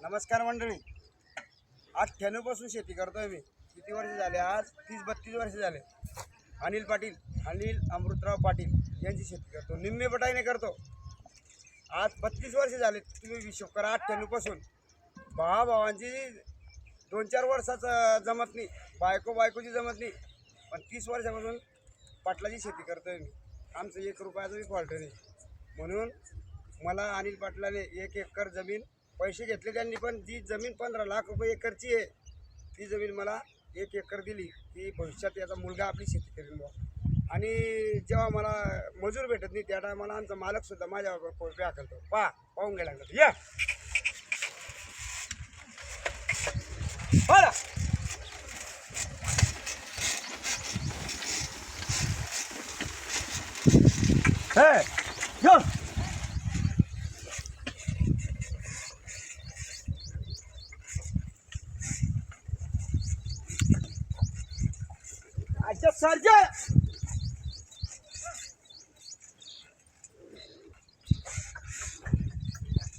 नमस्कार मंडळी. आज 98 पासून शेती करतोय मी. किती वर्ष झाले? आज 30-32 वर्ष झाले. अनिल अमृतराव पाटील यांची शेती करतो. निम्मे बटाईने करतो. आज 32 वर्ष झाले. तुम्ही हिशोब करा. 98 पासून भावांची 2-4 वर्षाचं जमत नाही, बायकोची जमत नाही, पण 30 वर्षापासून पाटलाची शेती करतोय मी. आमचं 1 रुपयाचा बी फॉल्ट नाही. म्हणून मला अनिल पाटलाने 1 एकर जमीन पैसे घेतले त्यांनी, पण जी जमीन 15 लाख रुपये एकरची आहे, ती जमीन मला 1 एकर दिली की भविष्यात याचा मुलगा आपली शेती करेल बुवा. आणि जेव्हा मला मजूर भेटत नाही त्या टायमाला आमचा मालकसुद्धा माझ्यावर कोळपे हाकलतो. पाहून गेला या बरं. अच्छा सर्जा